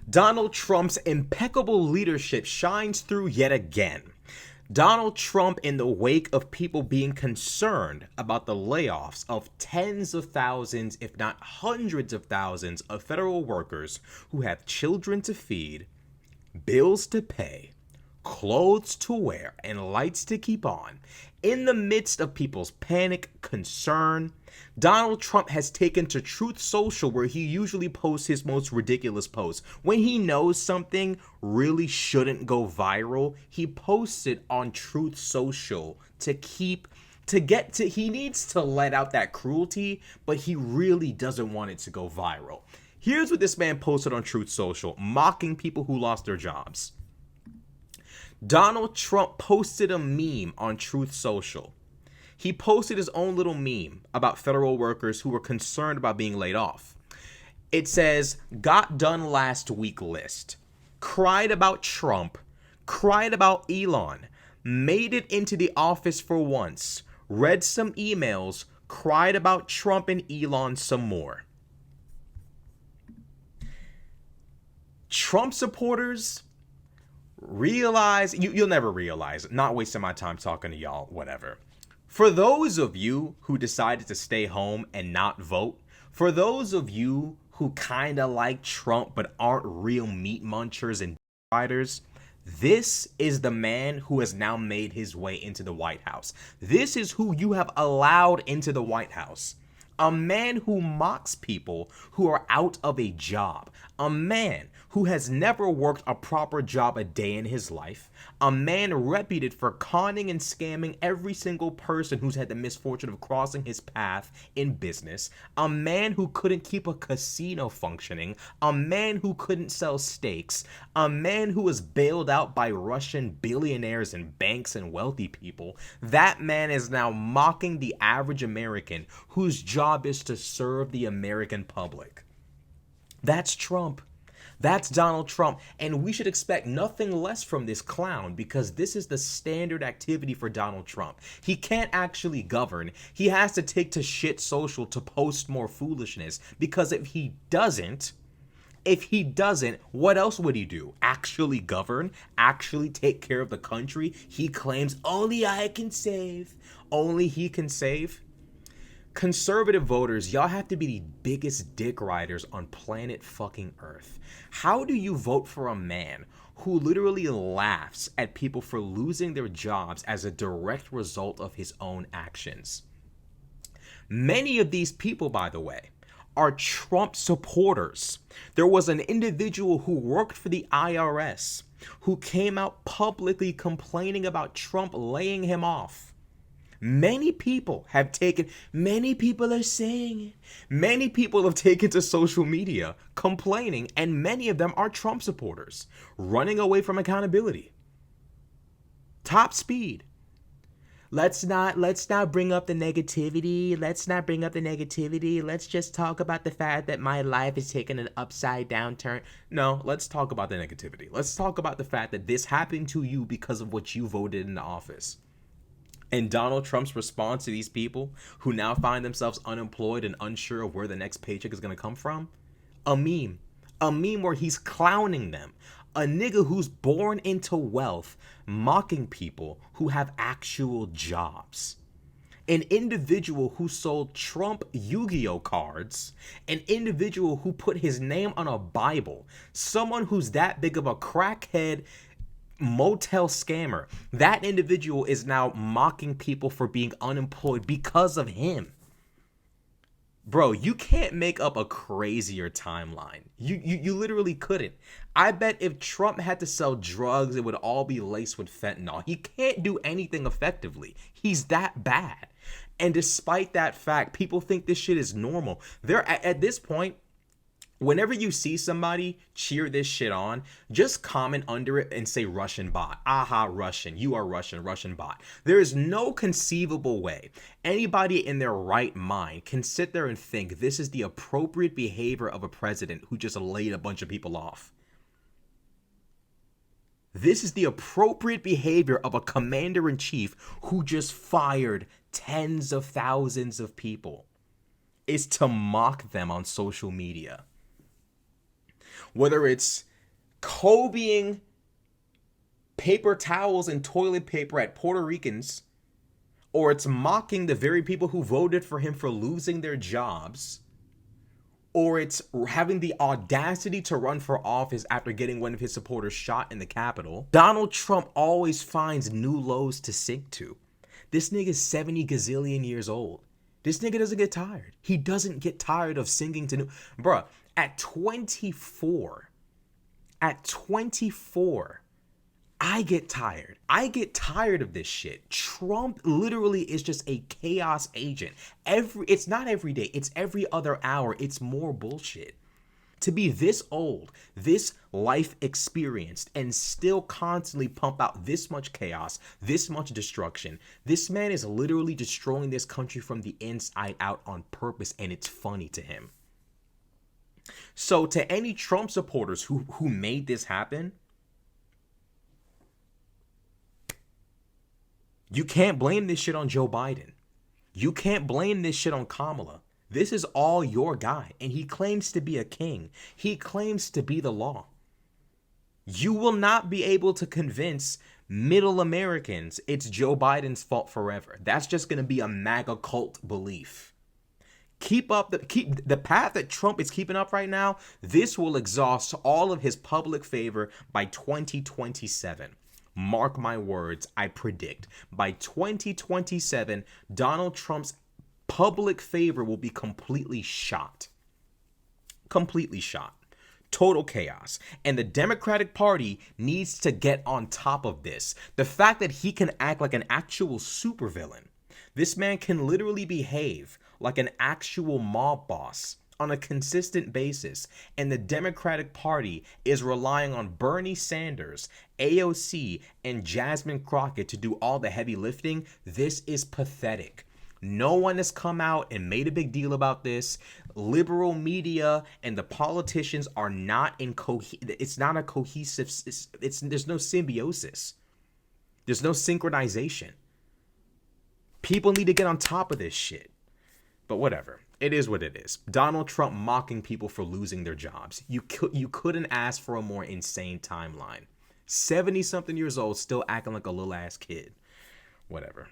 Donald Trump's impeccable leadership shines through yet again. Donald Trump, in the wake of people being concerned about the layoffs of tens of thousands, if not hundreds of thousands, of federal workers who have children to feed, bills to pay, clothes to wear, and lights to keep on, in the midst of people's panic, concern, Donald Trump has taken to Truth Social, where he usually posts his most ridiculous posts. When he knows something really shouldn't go viral, he posts it on Truth Social he needs to let out that cruelty, but he really doesn't want it to go viral. Here's what this man posted on Truth Social, mocking people who lost their jobs. Donald Trump posted a meme on Truth Social. He posted his own little meme about federal workers who were concerned about being laid off. It says, "Got done last week list. Cried about Trump. Cried about Elon. Made it into the office for once. Read some emails. Cried about Trump and Elon some more." Trump supporters, realize, you'll never realize, not wasting my time talking to y'all, whatever. For those of you who decided to stay home and not vote, for those of you who kind of like Trump but aren't real meat munchers and riders, this is the man who has now made his way into the White House. This is who you have allowed into the White House. A man who mocks people who are out of a job. A man who has never worked a proper job a day in his life. A man reputed for conning and scamming every single person who's had the misfortune of crossing his path in business. A man who couldn't keep a casino functioning. A man who couldn't sell steaks. A man who was bailed out by Russian billionaires and banks and wealthy people. That man is now mocking the average American whose job is to serve the American public. That's Trump. That's Donald Trump, and we should expect nothing less from this clown, because this is the standard activity for Donald Trump. He can't actually govern. He has to take to shit social to post more foolishness, because if he doesn't, what else would he do? Actually govern? Actually take care of the country he claims only I can save? Only he can save? Conservative voters, y'all have to be the biggest dick riders on planet fucking Earth. How do you vote for a man who literally laughs at people for losing their jobs as a direct result of his own actions? Many of these people, by the way, are Trump supporters. There was an individual who worked for the IRS who came out publicly complaining about Trump laying him off. Many people are saying it. Many people have taken to social media complaining, and many of them are Trump supporters, running away from accountability. Top speed. Let's not bring up the negativity. Let's just talk about the fact that my life is taking an upside down turn. No, let's talk about the negativity. Let's talk about the fact that this happened to you because of what you voted in the office. And Donald Trump's response to these people who now find themselves unemployed and unsure of where the next paycheck is going to come from? A meme. A meme where he's clowning them. A nigga who's born into wealth, mocking people who have actual jobs. An individual who sold Trump Yu-Gi-Oh cards. An individual who put his name on a Bible. Someone who's that big of a crackhead motel scammer. That individual is now mocking people for being unemployed because of him. Bro, you can't make up a crazier timeline. You literally couldn't. I bet if Trump had to sell drugs, it would all be laced with fentanyl. He can't do anything effectively. He's that bad. And despite that fact, people think this shit is normal. They're at this point, whenever you see somebody cheer this shit on, just comment under it and say Russian bot. Aha, Russian. You are Russian, Russian bot. There is no conceivable way anybody in their right mind can sit there and think this is the appropriate behavior of a president who just laid a bunch of people off. This is the appropriate behavior of a commander-in-chief who just fired tens of thousands of people, is to mock them on social media. Whether it's Kobeing paper towels and toilet paper at Puerto Ricans, or it's mocking the very people who voted for him for losing their jobs, or it's having the audacity to run for office after getting one of his supporters shot in the Capitol, Donald Trump always finds new lows to sink to. This nigga's 70 gazillion years old. This nigga doesn't get tired. He doesn't get tired of singing to new... Bruh, at 24, I get tired. I get tired of this shit. Trump literally is just a chaos agent. It's not every day. It's every other hour. It's more bullshit. To be this old, this life experienced, and still constantly pump out this much chaos, this much destruction. This man is literally destroying this country from the inside out on purpose, and it's funny to him. So to any Trump supporters who made this happen, you can't blame this shit on Joe Biden. You can't blame this shit on Kamala. This is all your guy, and he claims to be a king. He claims to be the law. You will not be able to convince middle Americans it's Joe Biden's fault forever. That's just going to be a MAGA cult belief. Keep the path that Trump is keeping up right now. This will exhaust all of his public favor by 2027. Mark my words, I predict by 2027, Donald Trump's public favor will be completely shot. Completely shot. Total chaos. And the Democratic Party needs to get on top of this. The fact that he can act like an actual supervillain. This man can literally behave like an actual mob boss on a consistent basis, and the Democratic Party is relying on Bernie Sanders, AOC, and Jasmine Crockett to do all the heavy lifting. This is pathetic. No one has come out and made a big deal about this. Liberal media and the politicians are not it's not a cohesive, there's no symbiosis. There's no synchronization. People need to get on top of this shit. But whatever. It is what it is. Donald Trump mocking people for losing their jobs. You couldn't ask for a more insane timeline. 70-something years old, still acting like a little ass kid. Whatever.